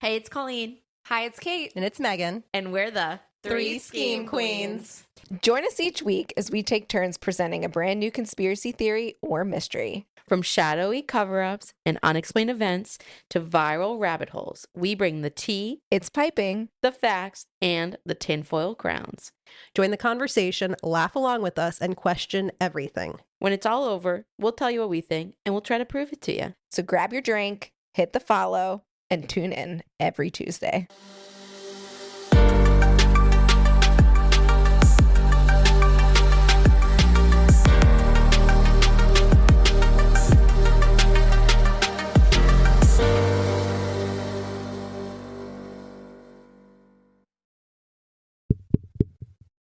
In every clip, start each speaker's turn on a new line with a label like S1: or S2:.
S1: Hey, it's Colleen.
S2: Hi, it's Kate.
S3: And it's Megan.
S1: And we're the
S3: Three Scheme Queens.
S2: Join us each week as we take turns presenting a brand new conspiracy theory or mystery.
S1: From shadowy cover-ups and unexplained events to viral rabbit holes, we bring the tea,
S2: It's piping.
S1: the facts, and the tinfoil crowns.
S3: Join the conversation, laugh along with us, and question everything.
S1: When it's all over, we'll tell you what we think, and we'll try to prove it to you.
S2: So grab your drink, hit the follow, and tune in every Tuesday.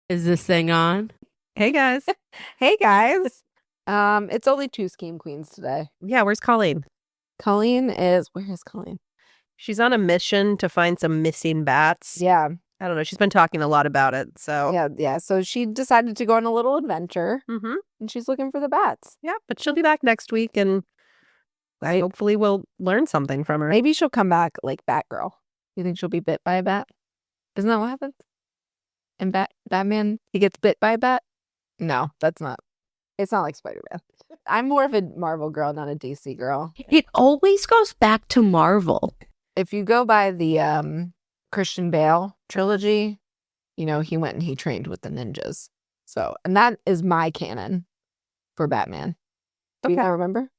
S1: Is this thing on?
S3: Hey, guys.
S4: Hey guys. It's only two Scheme Queens today.
S3: Yeah, where's Colleen?
S4: Where is Colleen?
S3: She's on a mission to find some missing bats.
S4: Yeah.
S3: I don't know. She's been talking a lot about it. So
S4: Yeah. So she decided to go on a little adventure and she's looking for the bats.
S3: Yeah, but she'll be back next week and hopefully we'll learn something from her.
S4: Maybe she'll come back like Batgirl. You think she'll be bit by a bat? Isn't that what happens? And Batman, he gets bit by a bat? No, that's not. It's not like Spider-Man. I'm more of a Marvel girl, not a DC girl.
S1: It always goes back to Marvel.
S4: If you go by the Christian Bale trilogy, you know, he went and he trained with the ninjas. So, and that is my canon for Batman. Do you not remember?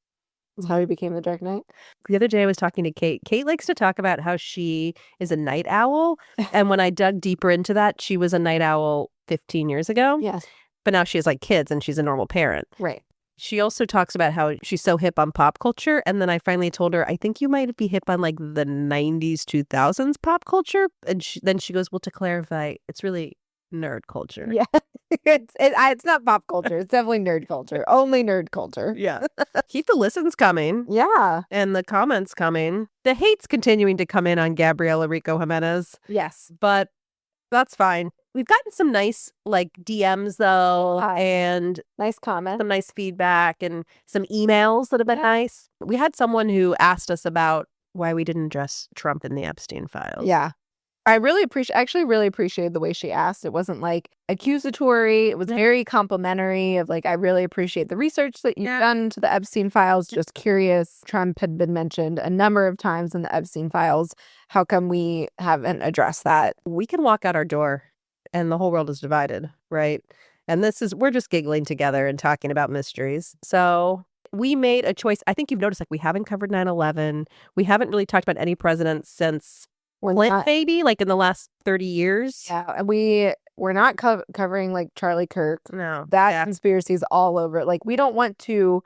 S4: That's how he became the Dark Knight.
S3: The other day I was talking to Kate. Kate likes to talk about how she is a night owl. And when I dug deeper into that, she was a night owl 15 years ago.
S4: Yes.
S3: But now she has like kids and she's a normal parent.
S4: Right.
S3: She also talks about how she's so hip on pop culture. And then I finally told her, I think you might be hip on like the 90s, 2000s pop culture. And then she goes, well, to clarify, it's really nerd culture.
S4: Yeah. It's not pop culture. It's definitely nerd culture. Only nerd culture.
S3: Yeah. Keep the listens coming.
S4: Yeah.
S3: And the comments coming. The hate's continuing to come in on Gabriela Rico Jimenez.
S4: Yes.
S3: But that's fine. We've gotten some nice like DMs though, and
S4: nice comments,
S3: some nice feedback, and some emails that have been nice. We had someone who asked us about why we didn't address Trump in the Epstein files.
S4: Yeah. I really appreciated the way she asked. It wasn't like accusatory. It was very complimentary of like, I really appreciate the research that you've done to the Epstein files. Just curious. Trump had been mentioned a number of times in the Epstein files. How come we haven't addressed that?
S3: We can walk out our door and the whole world is divided, right? And we're just giggling together and talking about mysteries. So we made a choice. I think you've noticed like we haven't covered 9/11. We haven't really talked about any presidents since Clinton, maybe like in the last 30 years.
S4: Yeah. And we're not covering like Charlie Kirk.
S3: No.
S4: That conspiracy is all over. Like we don't want to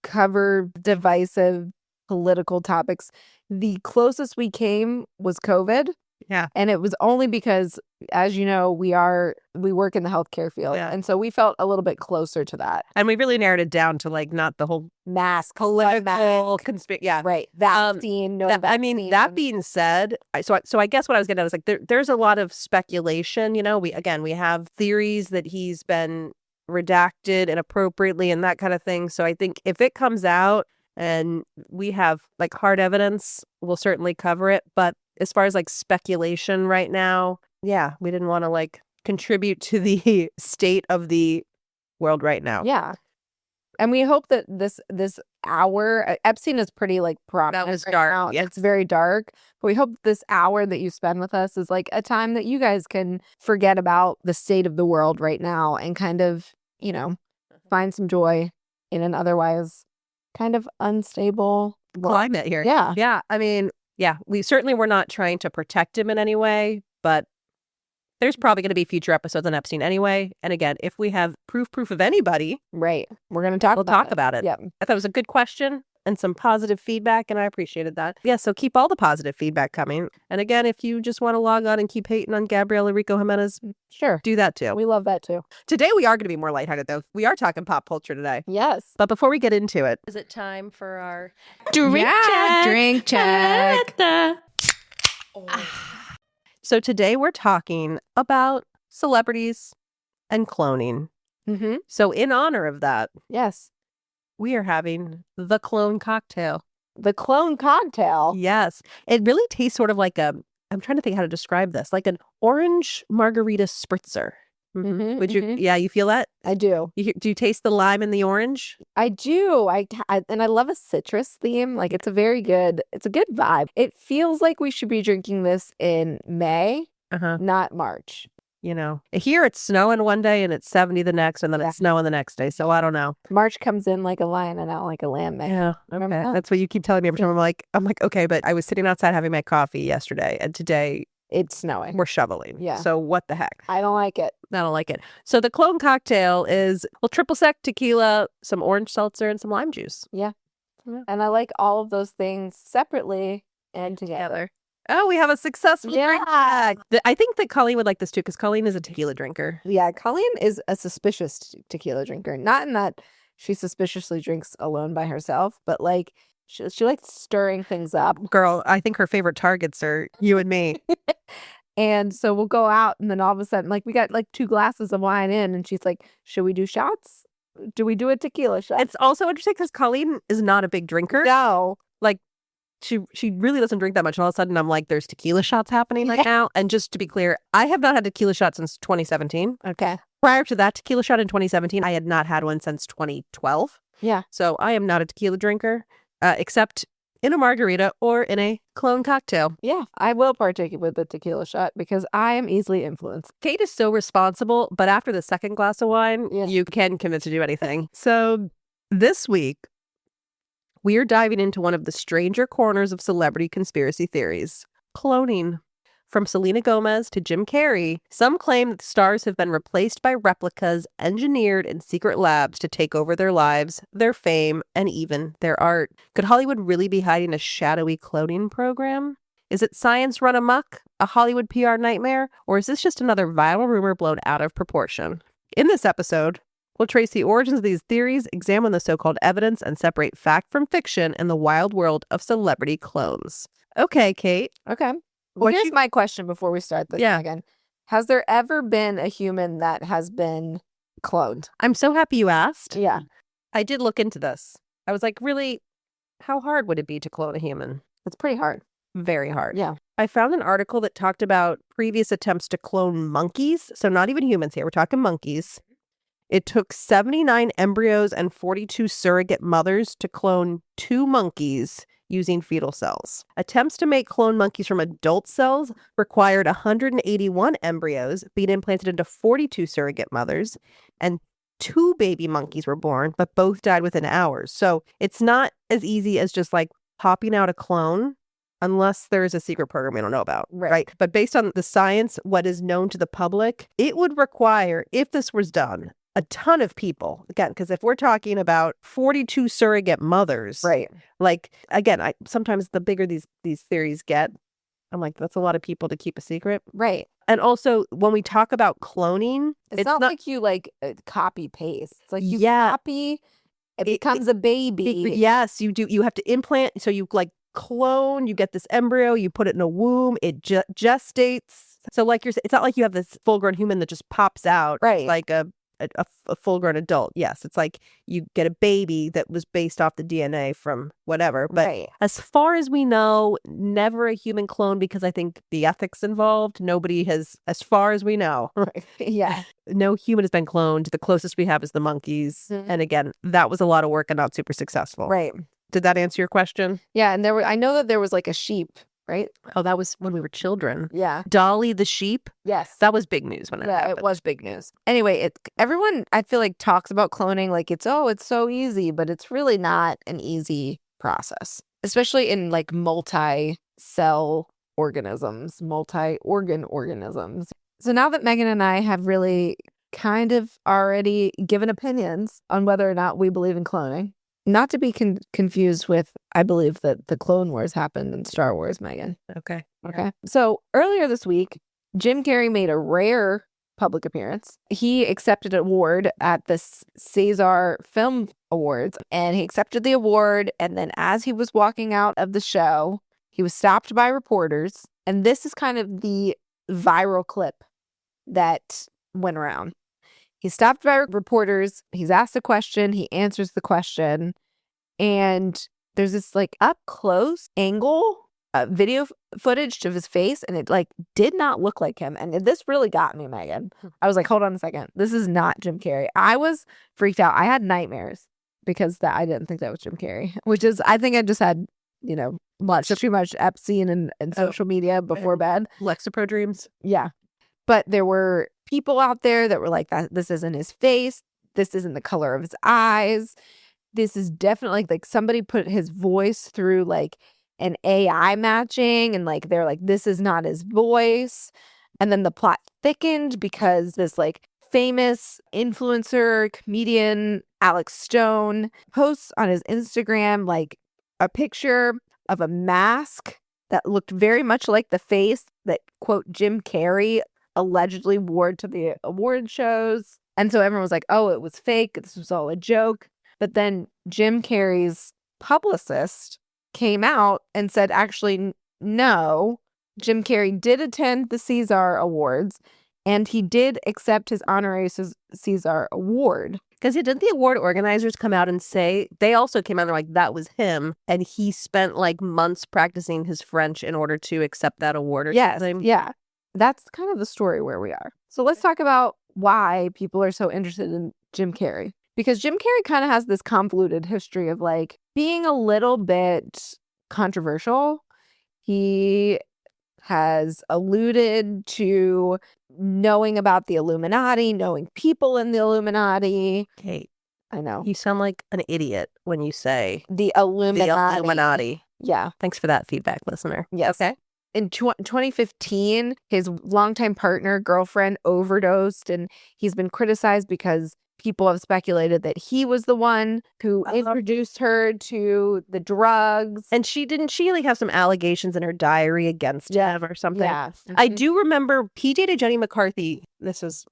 S4: cover divisive political topics. The closest we came was COVID.
S3: Yeah.
S4: And it was only because, as you know, we work in the healthcare field. Yeah. And so we felt a little bit closer to that.
S3: And we really narrowed it down to like not the whole
S4: political
S3: conspiracy. Yeah.
S4: Right. Vaccine. Vaccine.
S3: I mean, that being said, so I guess what I was getting at was like there's a lot of speculation. You know, we have theories that he's been redacted inappropriately and that kind of thing. So I think if it comes out and we have like hard evidence, we'll certainly cover it. But as far as like speculation right now, yeah, we didn't want to like contribute to the state of the world right now.
S4: Yeah. And we hope that this hour, Epstein is pretty like prominent.
S3: That was dark.
S4: Yes. It's very dark. But we hope this hour that you spend with us is like a time that you guys can forget about the state of the world right now and kind of, you know, find some joy in an otherwise kind of unstable
S3: climate here.
S4: Yeah.
S3: Yeah. I mean, yeah, we certainly were not trying to protect him in any way, but there's probably going to be future episodes on Epstein anyway. And again, if we have proof of anybody,
S4: right, we're going to talk.
S3: We'll talk about it.
S4: Yeah,
S3: I thought it was a good question and some positive feedback, and I appreciated that. Yeah, so keep all the positive feedback coming. And again, if you just want to log on and keep hating on Gabriela Rico Jimenez,
S4: sure,
S3: do that too.
S4: We love that too.
S3: Today we are going to be more lighthearted though. We are talking pop culture today.
S4: Yes.
S3: But before we get into it,
S2: is it time for our
S1: drink check?
S2: Drink check.
S3: So today we're talking about celebrities and cloning.
S4: Mm-hmm.
S3: So in honor of that,
S4: yes,
S3: we are having the clone cocktail.
S4: the clone cocktail.
S3: Yes. It really tastes sort of like I'm trying to think how to describe this, like an orange margarita spritzer.
S4: Mhm,
S3: Would you,
S4: mhm.
S3: yeah, you feel that?
S4: I do.
S3: Do you taste the lime and the orange?
S4: I do. And I love a citrus theme. Like it's a good vibe. It feels like we should be drinking this in May, not March.
S3: You know, here it's snowing one day and it's 70 the next, and then
S4: Yeah.
S3: it's snowing the next day. So I don't know.
S4: March comes in like a lion and out like a lamb. May.
S3: Yeah,
S4: Remember
S3: okay.
S4: that?
S3: That's what you keep telling me every time. I'm like, okay, but I was sitting outside having my coffee yesterday, and today
S4: It's snowing.
S3: we're shoveling.
S4: Yeah.
S3: So what the heck?
S4: I don't like it.
S3: I don't like it. So the clone cocktail is triple sec tequila, some orange seltzer, and some lime juice.
S4: Yeah.
S3: Yeah.
S4: And I like all of those things separately and together.
S3: Oh, we have a successful drink.
S4: Yeah.
S3: I think that Colleen would like this too, because Colleen is a tequila drinker.
S4: Yeah, Colleen is a suspicious tequila drinker. Not in that she suspiciously drinks alone by herself, but like she likes stirring things up.
S3: Girl, I think her favorite targets are you and me.
S4: And so we'll go out and then all of a sudden, like we got like 2 glasses of wine in and she's like, should we do shots? Do we do a tequila shot?
S3: It's also interesting because Colleen is not a big drinker.
S4: No.
S3: Like she really doesn't drink that much. And all of a sudden I'm like, there's tequila shots happening right now. And just to be clear, I have not had tequila shot since 2017.
S4: Okay.
S3: Prior to that tequila shot in 2017, I had not had one since 2012.
S4: Yeah.
S3: So I am not a tequila drinker, except in a margarita or in a clone cocktail.
S4: Yeah. I will partake with the tequila shot because I am easily influenced.
S3: Kate is so responsible, but after the second glass of wine,
S4: Yeah.
S3: you can commit to do anything. So this week, we are diving into one of the stranger corners of celebrity conspiracy theories, cloning. From Selena Gomez to Jim Carrey, some claim that the stars have been replaced by replicas engineered in secret labs to take over their lives, their fame, and even their art. Could Hollywood really be hiding a shadowy cloning program? Is it science run amok, a Hollywood PR nightmare, or is this just another viral rumor blown out of proportion? In this episode, we'll trace the origins of these theories, examine the so-called evidence, and separate fact from fiction in the wild world of celebrity clones. Okay, Kate.
S4: Okay. Well,
S3: What
S4: here's
S3: you-
S4: my question before we start this again. Has there ever been a human that has been cloned?
S3: I'm so happy you asked.
S4: Yeah.
S3: I did look into this. I was like, really, how hard would it be to clone a human?
S4: It's pretty hard.
S3: Very hard.
S4: Yeah.
S3: I found an article that talked about previous attempts to clone monkeys. So not even humans here. We're talking monkeys. It took 79 embryos and 42 surrogate mothers to clone 2 monkeys using fetal cells. Attempts to make clone monkeys from adult cells required 181 embryos being implanted into 42 surrogate mothers, and 2 baby monkeys were born, but both died within hours. So it's not as easy as just like popping out a clone unless there is a secret program we don't know about, right? But based on the science, what is known to the public, it would require, if this was done, a ton of people. Again, because if we're talking about 42 surrogate mothers,
S4: Right.
S3: like, again, sometimes the bigger these theories get, I'm like, that's a lot of people to keep a secret.
S4: Right.
S3: And also, when we talk about cloning,
S4: It's not like you like copy paste. It's like you
S3: Yeah.
S4: copy, it becomes a baby.
S3: Yes, you do. You have to implant. So you like clone, you get this embryo, you put it in a womb, it gestates. So like you're saying, it's not like you have this full grown human that just pops out,
S4: Right.
S3: like a full grown adult. Yes, it's like you get a baby that was based off the DNA from whatever. But
S4: Right.
S3: as far as we know, never a human clone, because I think the ethics involved, nobody has, as far as we know,
S4: Right. Yeah.
S3: no human has been cloned. The closest we have is the monkeys.
S4: Mhm.
S3: And again, that was a lot of work and not super successful.
S4: Right.
S3: Did that answer your question?
S4: Yeah. And I know that there was like a sheep, right?
S3: Oh, that was when we were children.
S4: Yeah.
S3: Dolly the sheep.
S4: Yes.
S3: That was big news when it
S4: Yeah,
S3: happened.
S4: it was big news. Anyway, everyone I feel like talks about cloning like it's so easy, but it's really not an easy process, especially in like multi-cell organisms, multi-organ organisms. So now that Megan and I have really kind of already given opinions on whether or not we believe in cloning, not to be confused with, I believe that the Clone Wars happened in Star Wars, Megan.
S3: Okay.
S4: Okay. So earlier this week, Jim Carrey made a rare public appearance. He accepted an award at the César Film Awards, and he accepted the award. And then as he was walking out of the show, he was stopped by reporters. And this is kind of the viral clip that went around. He's stopped by reporters. He's asked a question. He answers the question. And there's this like up close angle video footage of his face, and it like did not look like him. And this really got me, Megan. I was like, hold on a second. This is not Jim Carrey. I was freaked out. I had nightmares because I didn't think that was Jim Carrey, which is, I think I just had, watched too much Epstein and social media before bed.
S3: Lexapro dreams.
S4: Yeah. But there were people out there that were like, that this isn't his face. This isn't the color of his eyes. This is definitely like somebody put his voice through like an AI matching, and like they're like, this is not his voice. And then the plot thickened because this like famous influencer comedian Alex Stone posts on his Instagram like a picture of a mask that looked very much like the face that, quote, Jim Carrey allegedly wore to the award shows. And so everyone was like, oh, it was fake. This was all a joke. But then Jim Carrey's publicist came out and said, actually, no, Jim Carrey did attend the César Awards, and he did accept his honorary César award.
S3: Because didn't the award organizers come out and say, they also came out and they're like, that was him, and he spent like months practicing his French in order to accept that award or something?
S4: Yeah. That's kind of the story where we are. So let's talk about why people are so interested in Jim Carrey. Because Jim Carrey kind of has this convoluted history of like being a little bit controversial. He has alluded to knowing about the Illuminati, knowing people in the Illuminati.
S3: Kate,
S4: I know.
S3: you sound like an idiot when you say
S4: The Illuminati.
S3: the Illuminati.
S4: Yeah.
S3: Thanks for that feedback, listener.
S4: Yes.
S3: Okay.
S4: In 2015, his longtime partner, girlfriend, overdosed, and he's been criticized because people have speculated that he was the one who introduced her to the drugs.
S3: And didn't she like have some allegations in her diary against him or something?
S4: Yeah.
S3: I do remember he dated Jenny McCarthy. This was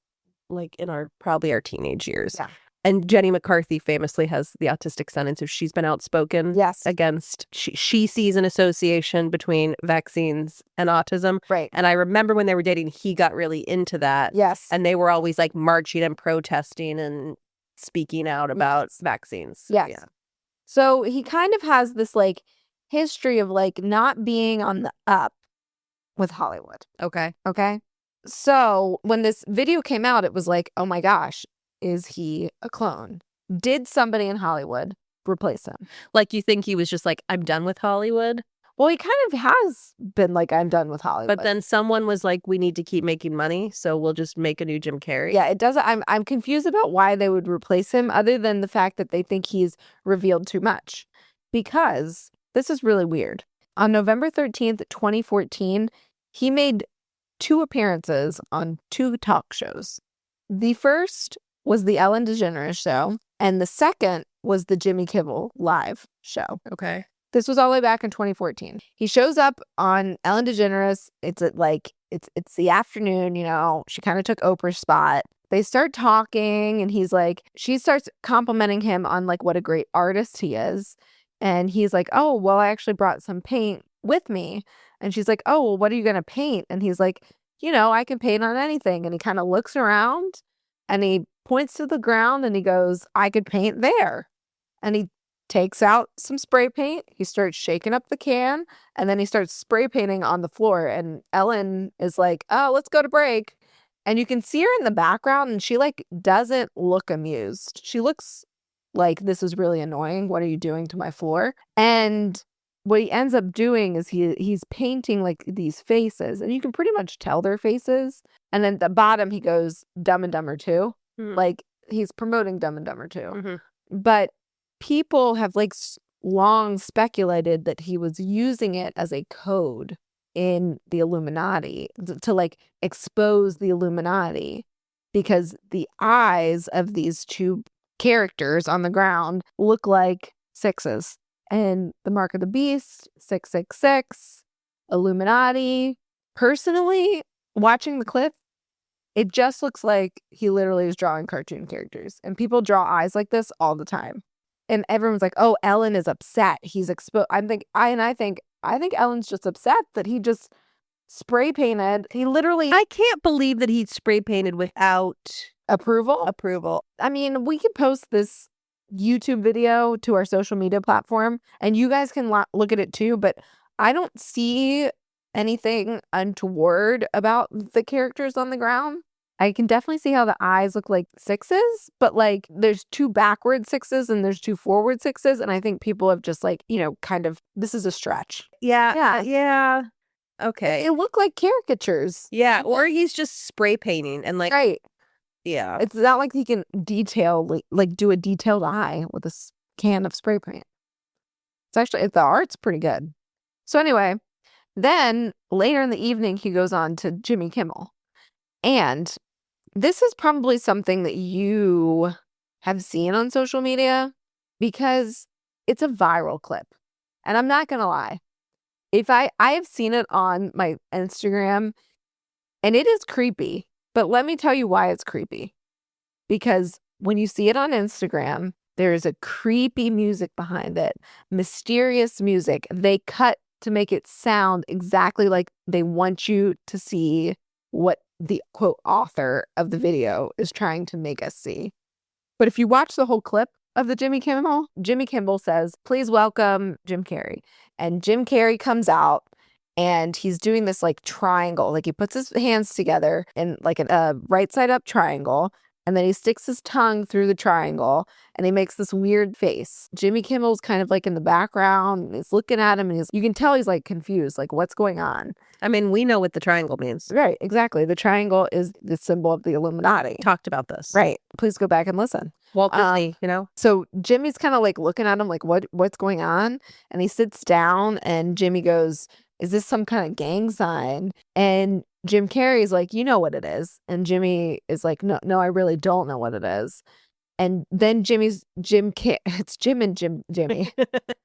S3: like in probably our teenage years.
S4: Yeah.
S3: And Jenny McCarthy famously has the autistic son, and so she's been outspoken against, she sees an association between vaccines and autism.
S4: Right.
S3: And I remember when they were dating, he got really into that.
S4: Yes.
S3: And they were always like marching and protesting and speaking out about vaccines.
S4: Yes.
S3: Yeah.
S4: So he kind of has this like history of like not being on the up with Hollywood.
S3: Okay.
S4: Okay. So when this video came out, it was like, oh my gosh, is he a clone? Did somebody in Hollywood replace him?
S3: Like, you think he was just like, I'm done with Hollywood?
S4: Well, he kind of has been like, I'm done with Hollywood.
S3: But then someone was like, we need to keep making money, so we'll just make a new Jim Carrey.
S4: Yeah, it doesn't. I'm confused about why they would replace him, other than the fact that they think he's revealed too much. Because this is really weird. On November 13th, 2014, he made 2 appearances on 2 talk shows. The first was the Ellen DeGeneres show, and the second was the Jimmy Kimmel Live show.
S3: Okay.
S4: This was all the way back in 2014. He shows up on Ellen DeGeneres. It's at like it's the afternoon, she kind of took Oprah's spot. They start talking, and he's like, she starts complimenting him on like what a great artist he is. And he's like, oh, well, I actually brought some paint with me. And she's like, oh, well, what are you going to paint? And he's like, I can paint on anything. And he kind of looks around and he points to the ground and he goes, I could paint there. And he takes out some spray paint. He starts shaking up the can, and then he starts spray painting on the floor. And Ellen is like, oh, let's go to break. And you can see her in the background, and she like doesn't look amused. She looks like, this is really annoying. What are you doing to my floor? And what he ends up doing is he's painting like these faces, and you can pretty much tell they're faces. And then at the bottom, he goes Dumb and Dumber 2. Like, he's promoting Dumb and Dumber 2.
S3: Mm-hmm.
S4: But people have like long speculated that he was using it as a code in the Illuminati to like expose the Illuminati, because the eyes of these 2 characters on the ground look like 6s. And the mark of the beast, 666, Illuminati. Personally, watching the clip, it just looks like he literally is drawing cartoon characters. And people draw eyes like this all the time. And everyone's like, oh, Ellen is upset. He's exposed. I think Ellen's just upset that he just spray painted. He literally
S3: I can't believe that he spray painted without
S4: approval.
S3: approval.
S4: I mean, we could post this YouTube video to our social media platform, and you guys can look at it too, but I don't see anything untoward about the characters on the ground. I can definitely see how the eyes look like sixes, but like there's 2 backward sixes and there's 2 forward sixes. And I think people have just like, kind of, this is a stretch.
S3: Yeah. Okay.
S4: It looked like caricatures.
S3: Yeah. Or he's just spray painting and like,
S4: Right.
S3: yeah.
S4: It's not like he can like do a detailed eye with a can of spray paint. It's actually, the art's pretty good. So anyway, then later in the evening, he goes on to Jimmy Kimmel. And this is probably something that you have seen on social media because it's a viral clip. And I'm not going to lie. If I have seen it on my Instagram and it is creepy, but let me tell you why it's creepy. Because when you see it on Instagram, there is a creepy music behind it, mysterious music. They cut to make it sound exactly like they want you to see what the quote author of the video is trying to make us see. But if you watch the whole clip of the Jimmy Kimmel says, "Please welcome Jim Carrey." And Jim Carrey comes out and he's doing this like triangle. Like he puts his hands together in like a right side up triangle. And then he sticks his tongue through the triangle and he makes this weird face. Jimmy Kimmel's kind of like in the background. And he's looking at him and you can tell he's like confused, like what's going on?
S3: I mean, we know what the triangle means.
S4: Right, exactly. The triangle is the symbol of the Illuminati.
S3: Talked about this.
S4: Right. Please go back and listen.
S3: Walt Disney,
S4: So Jimmy's kind of like looking at him like, what's going on? And he sits down and Jimmy goes, "Is this some kind of gang sign?" And Jim Carrey's like, "You know what it is." And Jimmy is like, no, I really don't know what it is. And then it's Jim and Jimmy.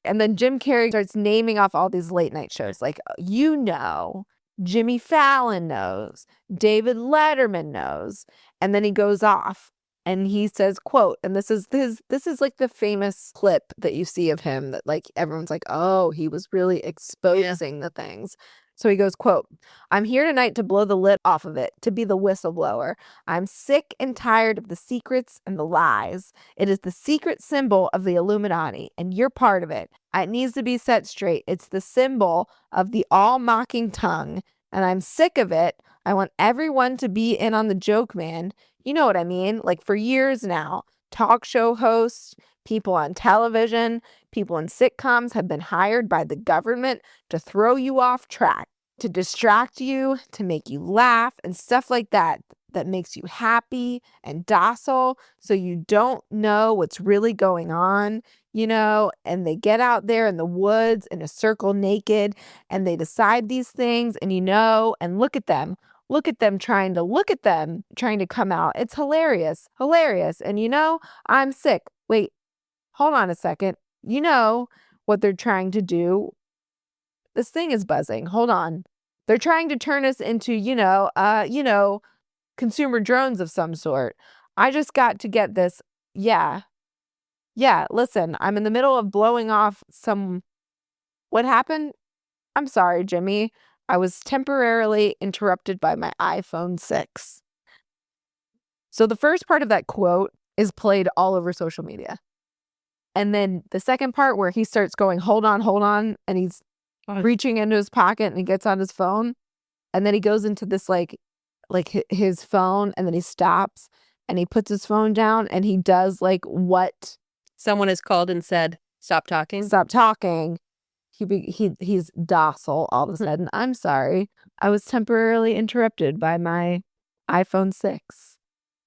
S4: And then Jim Carrey starts naming off all these late night shows. Like, Jimmy Fallon knows, David Letterman knows. And then he goes off and he says, quote, and this is like the famous clip that you see of him that like everyone's like, oh, he was really exposing the things. So he goes, quote, "I'm here tonight to blow the lid off of it, to be the whistleblower. I'm sick and tired of the secrets and the lies. It is the secret symbol of the Illuminati, and you're part of it. It needs to be set straight. It's the symbol of the all-mocking tongue, and I'm sick of it. I want everyone to be in on the joke, man. You know what I mean? Like for years now, talk show hosts, people on television, people in sitcoms have been hired by the government to throw you off track, to distract you, to make you laugh and stuff like that makes you happy and docile so you don't know what's really going on, and they get out there in the woods in a circle naked and they decide these things and and look at them trying to come out. It's hilarious. And I'm sick. Wait, hold on a second. You know what they're trying to do? This thing is buzzing. Hold on. They're trying to turn us into, consumer drones of some sort. I just got to get this. Yeah. Listen, I'm in the middle of blowing off what happened? I'm sorry, Jimmy. I was temporarily interrupted by my iPhone 6. So the first part of that quote is played all over social media. And then the second part where he starts going, hold on, and he's reaching into his pocket and he gets on his phone. And then he goes into this like his phone and then he stops and he puts his phone down and he does like what
S3: someone has called and said, stop talking.
S4: He's docile all of a sudden. I'm sorry. I was temporarily interrupted by my iPhone 6.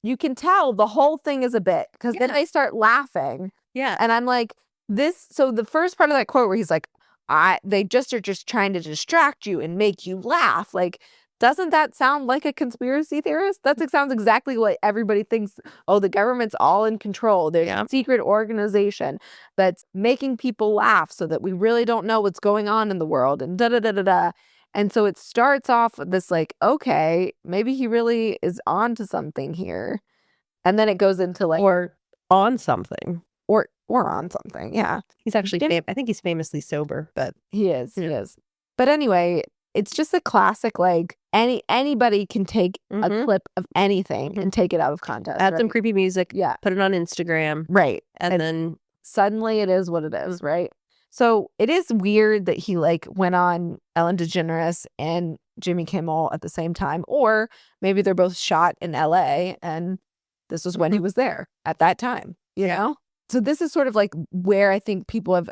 S4: You can tell the whole thing is a bit because then they start laughing.
S3: Yeah.
S4: And I'm like, so the first part of that quote where he's like, they just are just trying to distract you and make you laugh. Like, doesn't that sound like a conspiracy theorist? That sounds exactly what everybody thinks. Oh, the government's all in control. There's a secret organization that's making people laugh so that we really don't know what's going on in the world and da-da-da-da-da. And so it starts off with this like, okay, maybe he really is on to something here. And then it goes into like...
S3: Or on something.
S4: Or on something, yeah.
S3: He's actually, I think he's famously sober, but...
S4: He is. But anyway, it's just a classic, like, anybody can take a
S3: Mhm.
S4: clip of anything
S3: Mhm.
S4: and take it out of context.
S3: Add
S4: right?
S3: some creepy music,
S4: Yeah.
S3: put it on Instagram,
S4: Right.
S3: and then
S4: Suddenly it is what it is, right? So it is weird that he like went on Ellen DeGeneres and Jimmy Kimmel at the same time, or maybe they're both shot in LA and this was when he was there at that time, you know? So this is sort of like where I think people have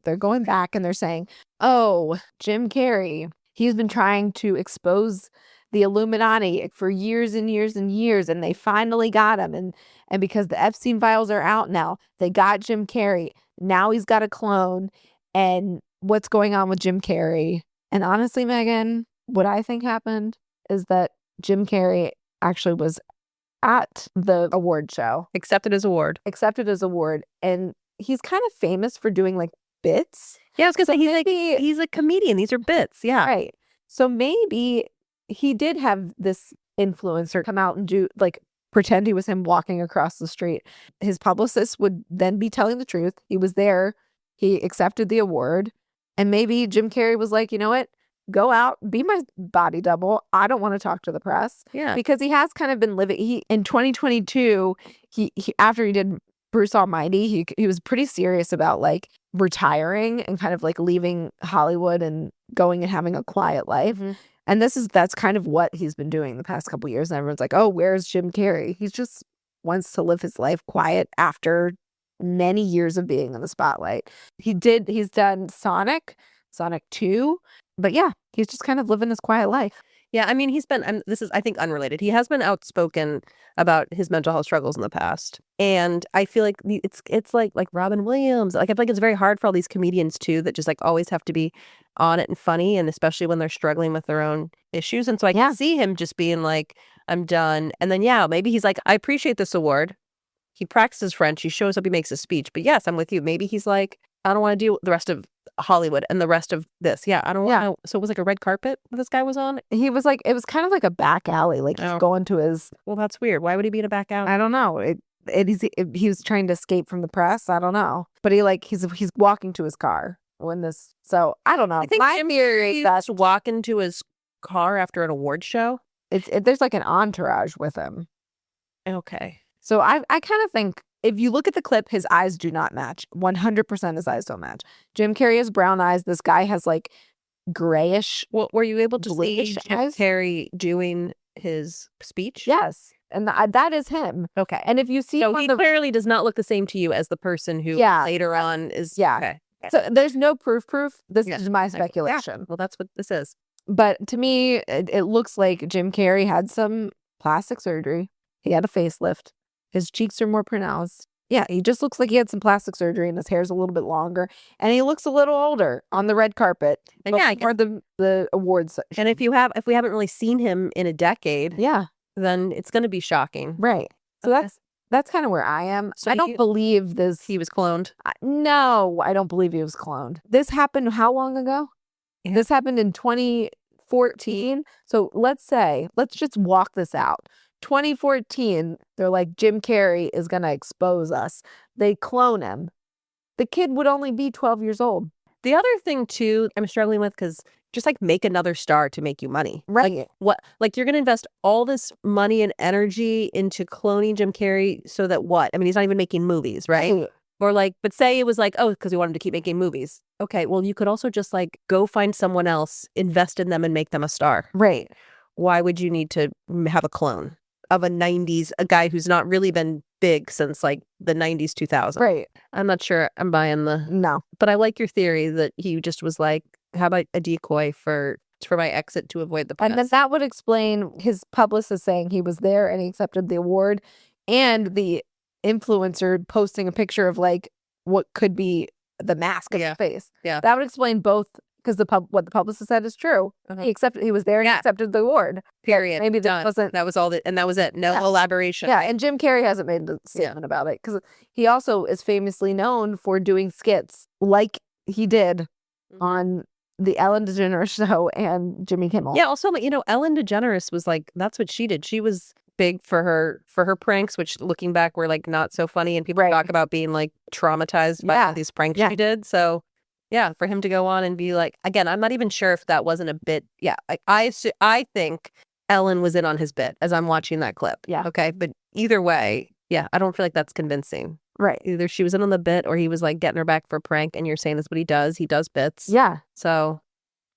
S4: they're going back and they're saying, "Oh, Jim Carrey, he's been trying to expose the Illuminati for years and years and years, and they finally got him. And because the Epstein files are out now, they got Jim Carrey. Now he's got a clone. And what's going on with Jim Carrey?" And honestly, Megan, what I think happened is that Jim Carrey actually was at the award show,
S3: accepted his award.
S4: accepted his award, and he's kind of famous for doing like bits.
S3: Yeah, I was gonna say
S4: maybe-
S3: he's a comedian. These are bits. Yeah.
S4: Right. So maybe he did have this influencer come out and do like pretend he was him walking across the street. His publicist would then be telling the truth. He was there. He accepted the award. And maybe Jim Carrey was like, you know what? Go out, be my body double. I don't want to talk to the press.
S3: Yeah.
S4: Because he has kind of been living. He in 2022, he after he did Bruce Almighty, he was pretty serious about like retiring and kind of like leaving Hollywood and going and having a quiet life.
S3: Mhm.
S4: And that's kind of what he's been doing the past couple years. And everyone's like, "Oh, where's Jim Carrey?" He just wants to live his life quiet after many years of being in the spotlight. He's done Sonic 2, but yeah, he's just kind of living his quiet life.
S3: Yeah, I mean, he's been, this is, I think, unrelated. He has been outspoken about his mental health struggles in the past. And I feel like it's like Robin Williams. Like, I feel like it's very hard for all these comedians, too, that just like always have to be on it and funny. And especially when they're struggling with their own issues. And so I
S4: Yeah.
S3: can see him just being like, I'm done. And then, yeah, maybe he's like, I appreciate this award. He practices French. He shows up. He makes a speech. But yes, I'm with you. Maybe he's like, I don't want to do the rest of Hollywood and the rest of this. Yeah, I don't
S4: Yeah.
S3: want to. So it was like a red carpet this guy was on?
S4: He was like, it was kind of like a back alley. Like he's
S3: Oh.
S4: going to his,
S3: Well, that's weird. Why would he be in a back alley?
S4: I don't know. He was trying to escape from the press. I don't know. But he's walking to his car when this, so I don't know.
S3: I think
S4: My
S3: Jim
S4: theory
S3: Carrey used to walk into his car after an award show.
S4: there's like an entourage with him.
S3: Okay.
S4: So I kind of think if you look at the clip, his eyes do not match. 100% his eyes don't match. Jim Carrey has brown eyes. This guy has like grayish.
S3: Well, were you able to see
S4: Bluish
S3: Jim
S4: eyes?
S3: Carrey doing his speech?
S4: Yes. And that is him.
S3: Okay.
S4: And if you see
S3: So
S4: him on
S3: he
S4: the,
S3: clearly does not look the same to you as the person who
S4: Yeah.
S3: later on is.
S4: Yeah.
S3: Okay.
S4: so there's no proof. This
S3: Yeah.
S4: is my
S3: Okay.
S4: speculation.
S3: Well, that's what this is.
S4: But to me, it looks like Jim Carrey had some plastic surgery. He had a facelift. His cheeks are more pronounced. Yeah, he just looks like he had some plastic surgery and his hair's a little bit longer. And he looks a little older on the red carpet.
S3: And yeah, I
S4: Or the awards section.
S3: And if we haven't really seen him in a decade,
S4: Yeah,
S3: then it's going to be shocking.
S4: right. So
S3: Okay.
S4: that's kind of where I am.
S3: So
S4: I don't
S3: you-
S4: believe this.
S3: He was cloned.
S4: No, I don't believe he was cloned. This happened how long ago?
S3: Yeah.
S4: This happened in 2014. So let's just walk this out. 2014, they're like, Jim Carrey is going to expose us. They clone him. The kid would only be 12 years old.
S3: The other thing too, I'm struggling with because just like make another star to make you money.
S4: Right.
S3: What, like you're going to invest all this money and energy into cloning Jim Carrey so that what? I mean, he's not even making movies, right? Or like, but say it was like, oh, because we want him to keep making movies. Okay, well, you could also just like go find someone else, invest in them and make them a star.
S4: Right.
S3: Why would you need to have a clone of a guy who's not really been big since like the 90s, 2000?
S4: Right.
S3: I'm not sure I'm buying
S4: No.
S3: but I like your theory that he just was like, how about a decoy for my exit to avoid the press?
S4: And then that would explain his publicist saying he was there and he accepted the award, and the influencer posting a picture of like what could be the mask of
S3: Yeah.
S4: his face.
S3: Yeah.
S4: That would explain both, because what the publicist said is true. He was there and he
S3: Yeah.
S4: accepted the award.
S3: Period.
S4: Maybe that
S3: Done.
S4: wasn't.
S3: That was all that, and that was it. No
S4: Yeah.
S3: elaboration.
S4: Yeah, and Jim Carrey hasn't made a statement about it, because he also is famously known for doing skits like he did
S3: Mhm.
S4: on the Ellen DeGeneres show and Jimmy Kimmel.
S3: Yeah. Also, like, Ellen DeGeneres was like, that's what she did. She was big for her pranks, which looking back were like not so funny, and people
S4: Right.
S3: talk about being like traumatized by
S4: Yeah.
S3: these pranks
S4: Yeah.
S3: she did. So Yeah, for him to go on and be like, again, I'm not even sure if that wasn't a bit. Yeah, I think Ellen was in on his bit as I'm watching that clip.
S4: Yeah.
S3: Okay. But either way, yeah, I don't feel like that's convincing.
S4: Right.
S3: Either she was in on the bit or he was like getting her back for a prank, and you're saying that's what he does. He does bits.
S4: Yeah.
S3: So,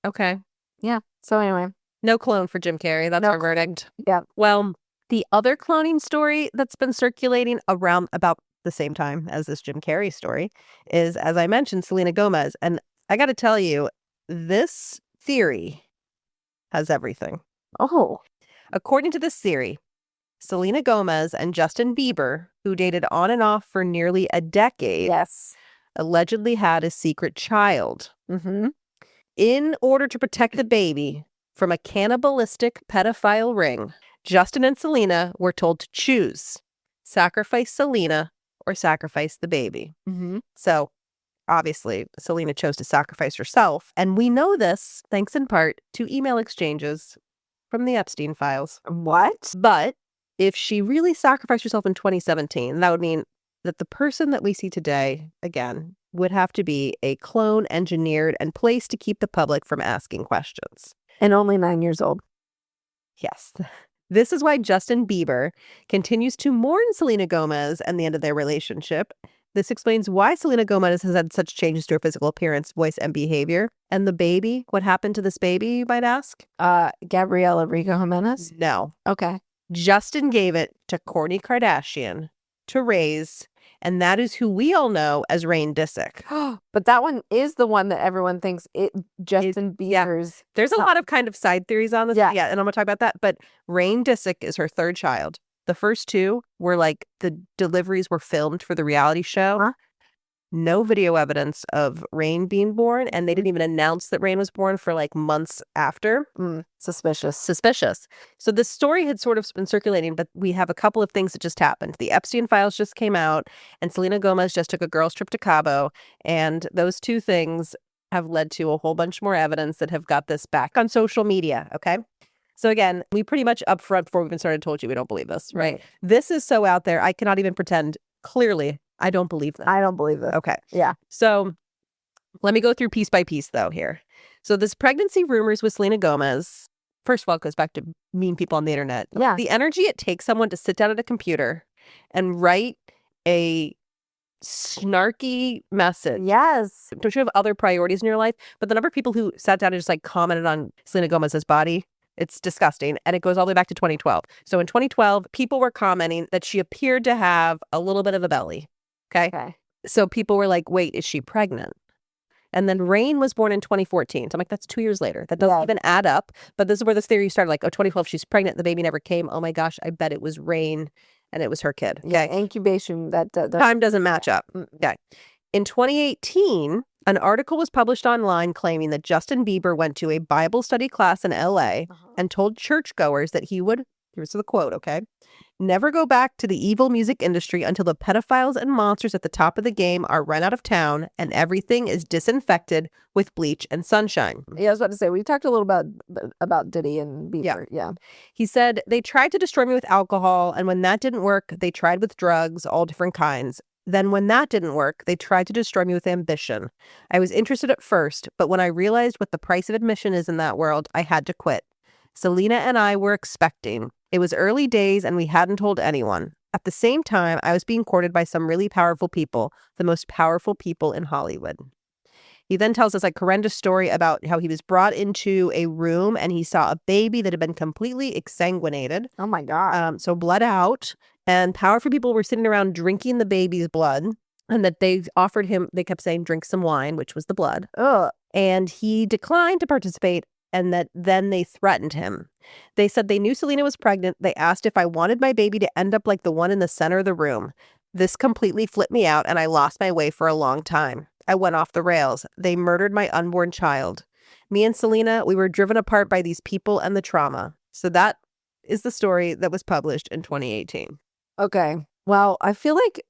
S3: okay.
S4: Yeah. So anyway.
S3: No clone for Jim Carrey. That's our verdict.
S4: Yeah.
S3: Well, the other cloning story that's been circulating around about the same time as this Jim Carrey story is, as I mentioned, Selena Gomez. And I got to tell you, this theory has everything.
S4: Oh.
S3: According to this theory, Selena Gomez and Justin Bieber, who dated on and off for nearly a decade,
S4: Yes.
S3: allegedly had a secret child.
S4: Mm-hmm.
S3: In order to protect the baby from a cannibalistic pedophile ring, Justin and Selena were told to choose sacrifice Selena or sacrifice the baby.
S4: Mm-hmm.
S3: So obviously, Selena chose to sacrifice herself. And we know this thanks in part to email exchanges from the Epstein files.
S4: What?
S3: But if she really sacrificed herself in 2017, that would mean that the person that we see today, again, would have to be a clone engineered and placed to keep the public from asking questions.
S4: And only 9 years old.
S3: Yes. This is why Justin Bieber continues to mourn Selena Gomez and the end of their relationship. This explains why Selena Gomez has had such changes to her physical appearance, voice, and behavior. And the baby, what happened to this baby, you might ask?
S4: Gabriela Rico Jimenez?
S3: No.
S4: Okay.
S3: Justin gave it to Kourtney Kardashian to raise, and that is who we all know as Rain Disick.
S4: But that one is the one that everyone thinks Justin Bieber's.
S3: There's a lot of kind of side theories on this.
S4: Yeah.
S3: And I'm going to talk about that. But Rain Disick is her third child. The first two were like the deliveries were filmed for the reality show.
S4: Huh?
S3: No video evidence of Rain being born. And they didn't even announce that Rain was born for like months after.
S4: Suspicious.
S3: So this story had sort of been circulating, but we have a couple of things that just happened. The Epstein files just came out, and Selena Gomez just took a girls' trip to Cabo. And those two things have led to a whole bunch more evidence that have got this back on social media. Okay. So again, we pretty much up front before we even started told you we don't believe this, right? This is so out there. I cannot even pretend. Clearly, I don't believe this.
S4: I don't believe it.
S3: Okay.
S4: Yeah.
S3: So let me go through piece by piece, though, here. So this pregnancy rumors with Selena Gomez, first of all, it goes back to mean people on the internet.
S4: Yeah.
S3: The energy it takes someone to sit down at a computer and write a snarky message.
S4: Yes.
S3: Don't you have other priorities in your life? But the number of people who sat down and just like commented on Selena Gomez's body, it's disgusting. And it goes all the way back to 2012. So in 2012, people were commenting that she appeared to have a little bit of a belly. Okay. So people were like, wait, is she pregnant? And then Rain was born in 2014. So I'm like, that's 2 years later. That doesn't even add up. But this is where this theory started. Like, 2012, she's pregnant. The baby never came. Oh my gosh, I bet it was Rain and it was her kid.
S4: Yeah. Incubation. That
S3: time doesn't match up. Okay. In 2018, an article was published online claiming that Justin Bieber went to a Bible study class in LA and told churchgoers that he would, here's the quote, okay, never go back to the evil music industry until the pedophiles and monsters at the top of the game are run out of town and everything is disinfected with bleach and sunshine.
S4: Yeah, I was about to say, we talked a little about Diddy and Bieber. Yeah.
S3: He said, they tried to destroy me with alcohol, and when that didn't work, they tried with drugs, all different kinds. Then when that didn't work, they tried to destroy me with ambition. I was interested at first, but when I realized what the price of admission is in that world, I had to quit. Selena and I were expecting. It was early days and we hadn't told anyone. At the same time, I was being courted by some really powerful people, the most powerful people in Hollywood. He then tells us a horrendous story about how he was brought into a room and he saw a baby that had been completely exsanguinated.
S4: Oh my God.
S3: So blood out. And powerful people were sitting around drinking the baby's blood. And that they offered him, they kept saying, drink some wine, which was the blood.
S4: Ugh.
S3: And he declined to participate. And that then they threatened him. They said they knew Selena was pregnant. They asked if I wanted my baby to end up like the one in the center of the room. This completely flipped me out and I lost my way for a long time. I went off the rails. They murdered my unborn child. Me and Selena, we were driven apart by these people and the trauma. So that is the story that was published in 2018.
S4: Okay. Well, I feel like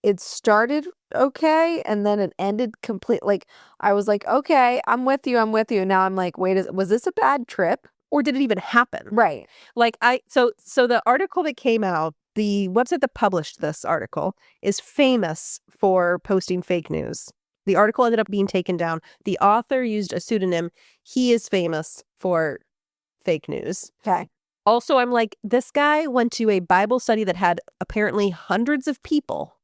S4: it started okay and then it ended complete. Like, I was like, okay, I'm with you. Now I'm like, wait, was this a bad trip?
S3: Or did it even happen?
S4: Right.
S3: Like so the article that came out, the website that published this article is famous for posting fake news. The article ended up being taken down. The author used a pseudonym. He is famous for fake news.
S4: Okay.
S3: Also, I'm like, this guy went to a Bible study that had apparently hundreds of people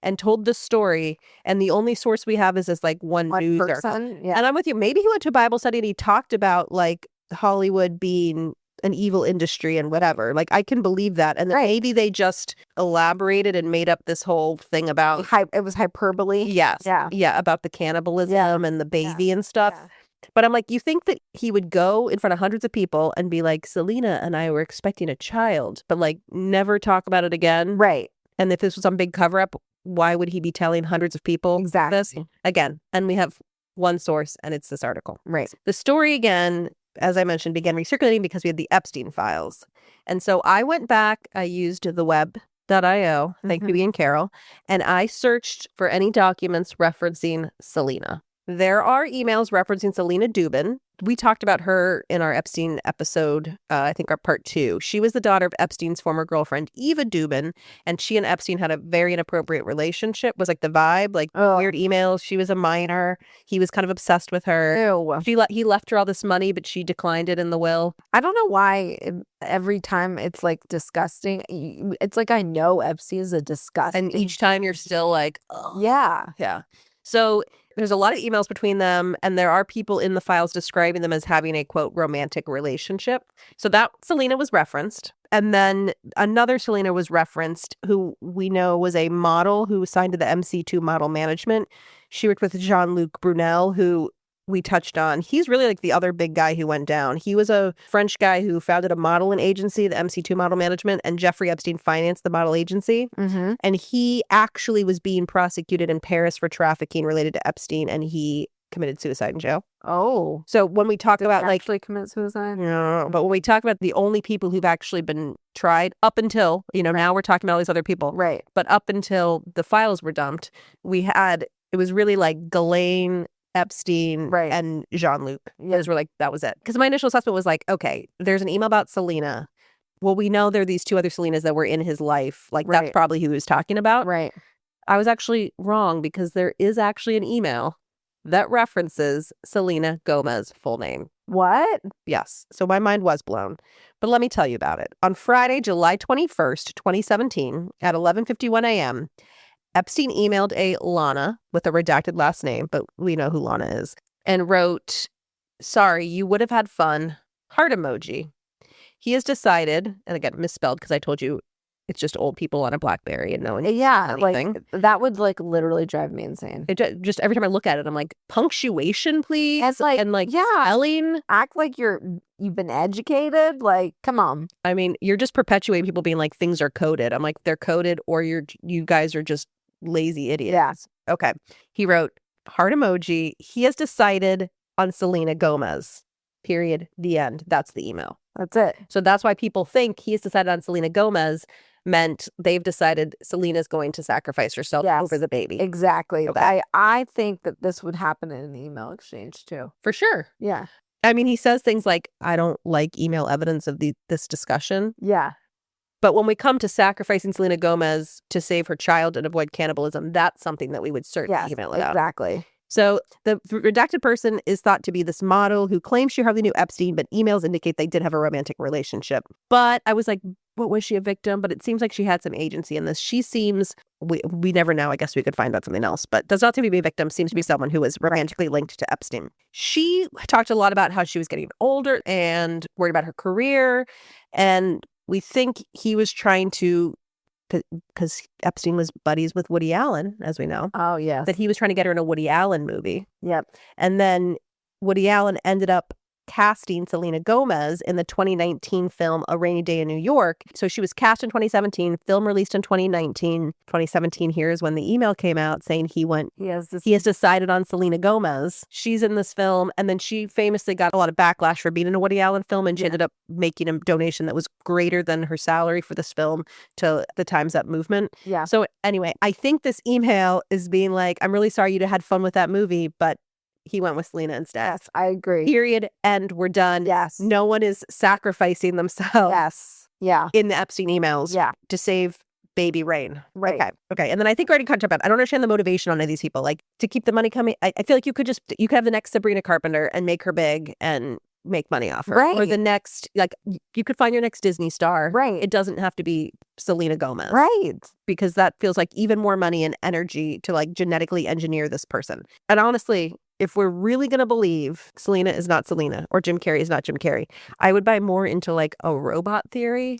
S3: and told this story. And the only source we have is this like one news article.
S4: person. Yeah.
S3: And I'm with you. Maybe he went to a Bible study and he talked about like Hollywood being an evil industry and whatever. Like, I can believe that. And then
S4: Right.
S3: maybe they just elaborated and made up this whole thing about,
S4: It was hyperbole.
S3: yes.
S4: Yeah.
S3: Yeah. About the cannibalism and the baby and stuff.
S4: Yeah.
S3: But I'm like, you think that he would go in front of hundreds of people and be like, Selena and I were expecting a child, but like never talk about it again?
S4: Right.
S3: And if this was some big cover up, why would he be telling hundreds of people
S4: Exactly.
S3: this? Again, and we have one source and it's this article.
S4: Right.
S3: The story, again, as I mentioned, began recirculating because we had the Epstein files. And so I went back, I used the web.io, thank you, Ian Carroll, and I searched for any documents referencing Selena. There are emails referencing Selena Dubin. We talked about her in our Epstein episode, I think our part 2. She was the daughter of Epstein's former girlfriend, Eva Dubin, and she and Epstein had a very inappropriate relationship, was like the vibe, like weird emails. She was a minor. He was kind of obsessed with her.
S4: Ew.
S3: He left her all this money, but she declined it in the will.
S4: I don't know why every time it's like disgusting. It's like I know Epstein is a disgusting.
S3: And each time you're still like, oh.
S4: Yeah.
S3: Yeah. So there's a lot of emails between them, and there are people in the files describing them as having a, quote, romantic relationship. So that Selena was referenced. And then another Selena was referenced who we know was a model who was signed to the MC2 model management. She worked with Jean-Luc Brunel, who we touched on. He's really like the other big guy who went down. He was a French guy who founded a modeling agency, the MC2 Model Management, and Jeffrey Epstein financed the model agency.
S4: Mm-hmm.
S3: And he actually was being prosecuted in Paris for trafficking related to Epstein, and he committed suicide in jail.
S4: Oh.
S3: So when we talk about like
S4: actually commit suicide?
S3: no, but when we talk about the only people who've actually been tried up until, now we're talking about all these other people.
S4: Right.
S3: But up until the files were dumped, it was really like Ghislaine, Epstein, and Jean-Luc. Those were like, that was it. Because my initial assessment was like, okay, there's an email about Selena. Well, we know there are these 2 other Selenas that were in his life. Like, that's probably who he was talking about.
S4: Right.
S3: I was actually wrong because there is actually an email that references Selena Gomez full name.
S4: What?
S3: Yes. So my mind was blown. But let me tell you about it. On Friday, July 21st, 2017, at 11:51 a.m., Epstein emailed a Lana with a redacted last name, but we know who Lana is, and wrote, sorry, you would have had fun, heart emoji. He has decided, and again, misspelled because I told you it's just old people on a BlackBerry and no one anything.
S4: Like that would like literally drive me insane.
S3: It just every time I look at it, I'm like, punctuation, please.
S4: And like
S3: spelling.
S4: Act like you've been educated. Like, come on.
S3: I mean, you're just perpetuating people being like, things are coded. I'm like, they're coded, or you guys are just lazy idiots.
S4: Yeah.
S3: Okay. He wrote, heart emoji. He has decided on Selena Gomez. Period. The end. That's the email.
S4: That's it.
S3: So that's why people think he has decided on Selena Gomez meant they've decided Selena's going to sacrifice herself over the baby.
S4: Exactly.
S3: Okay.
S4: I think that this would happen in an email exchange too.
S3: For sure.
S4: Yeah.
S3: I mean, he says things like, I don't like email evidence of this discussion.
S4: Yeah.
S3: But when we come to sacrificing Selena Gomez to save her child and avoid cannibalism, that's something that we would certainly email about.
S4: Exactly.
S3: So the redacted person is thought to be this model who claims she hardly knew Epstein, but emails indicate they did have a romantic relationship. But I was like, what, was she a victim? But it seems like she had some agency in this. She seems, we never know, I guess we could find out something else, but does not seem to be a victim, seems to be someone who is romantically linked to Epstein. She talked a lot about how she was getting older and worried about her career. And we think he was trying to, because Epstein was buddies with Woody Allen, as we know.
S4: Oh, yes.
S3: That he was trying to get her in a Woody Allen movie.
S4: Yep.
S3: And then Woody Allen ended up casting Selena Gomez in the 2019 film A Rainy Day in New York. So she was cast in 2017, film released in 2019. 2017 here is when the email came out saying he has decided on Selena Gomez. She's in this film, and then she famously got a lot of backlash for being in a Woody Allen film, and she ended up making a donation that was greater than her salary for this film to the Time's Up movement.
S4: Yeah.
S3: So anyway, I think this email is being like, I'm really sorry you had fun with that movie, but he went with Selena instead.
S4: Yes, I agree.
S3: Period. End. We're done.
S4: Yes.
S3: No one is sacrificing themselves.
S4: Yes. Yeah.
S3: In the Epstein emails.
S4: Yeah.
S3: To save baby rain.
S4: Right.
S3: Okay. And then I think we already talked about, I don't understand the motivation on any of these people. Like, to keep the money coming, I feel like you could have the next Sabrina Carpenter and make her big and make money off her.
S4: Right.
S3: Or the next, like, you could find your next Disney star.
S4: Right.
S3: It doesn't have to be Selena Gomez.
S4: Right.
S3: Because that feels like even more money and energy to like genetically engineer this person. And honestly, if we're really going to believe Selena is not Selena or Jim Carrey is not Jim Carrey, I would buy more into like a robot theory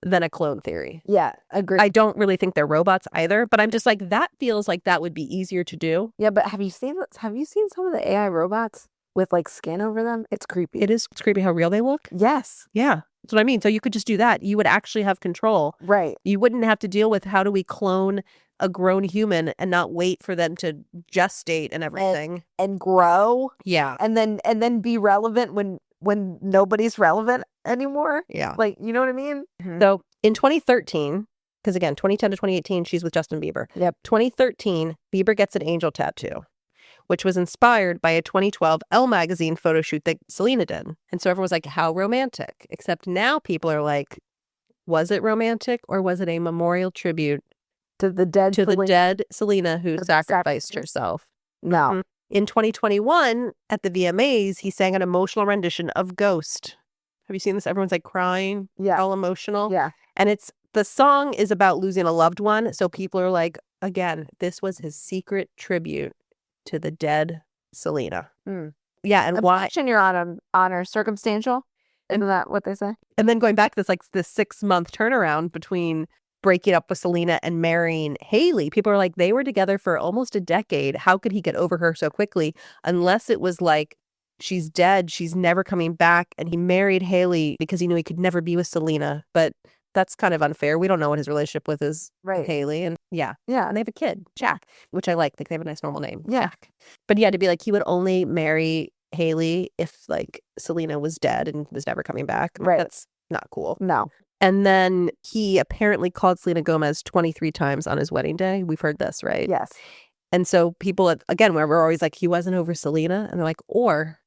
S3: than a clone theory.
S4: Yeah, agree.
S3: I don't really think they're robots either, but I'm just like, that feels like that would be easier to do.
S4: Yeah, but have you seen some of the AI robots with like skin over them? It's creepy.
S3: It's creepy how real they look.
S4: Yes.
S3: Yeah. That's what I mean. So you could just do that. You would actually have control.
S4: Right.
S3: You wouldn't have to deal with how do we clone a grown human and not wait for them to gestate and everything.
S4: And grow.
S3: Yeah.
S4: And then be relevant when nobody's relevant anymore.
S3: Yeah.
S4: Like, you know what I mean?
S3: So in 2013, because again, 2010 to 2018, she's with Justin Bieber.
S4: Yep.
S3: 2013, Bieber gets an angel tattoo, which was inspired by a 2012 Elle magazine photo shoot that Selena did. And so everyone was like, how romantic? Except now people are like, was it romantic or was it a memorial tribute
S4: To the dead
S3: Selena who sacrificed herself?
S4: No.
S3: Mm-hmm. In 2021, at the VMAs, he sang an emotional rendition of Ghost. Have you seen this? Everyone's like crying,
S4: Yeah.
S3: all emotional.
S4: Yeah.
S3: And the song is about losing a loved one. So people are like, again, this was his secret tribute to the dead Selena.
S4: Hmm.
S3: Yeah. And why?
S4: Imagine you're on honor circumstantial. Isn't that what they say?
S3: And then going back to this 6-month turnaround between breaking up with Selena and marrying Hailey, people are like, they were together for almost a decade. How could he get over her so quickly? Unless it was like, she's dead, she's never coming back, and he married Hailey because he knew he could never be with Selena. But that's kind of unfair. We don't know what his relationship with is Hailey. And yeah. And they have a kid, Jack, which I like. They have a nice normal name.
S4: Yeah.
S3: Jack. But yeah, to be like, he would only marry Hailey if like Selena was dead and was never coming back.
S4: Right.
S3: That's not cool.
S4: No.
S3: And then he apparently called Selena Gomez 23 times on his wedding day. We've heard this, right?
S4: Yes.
S3: And so people, again, we're always like, he wasn't over Selena. And they're like, or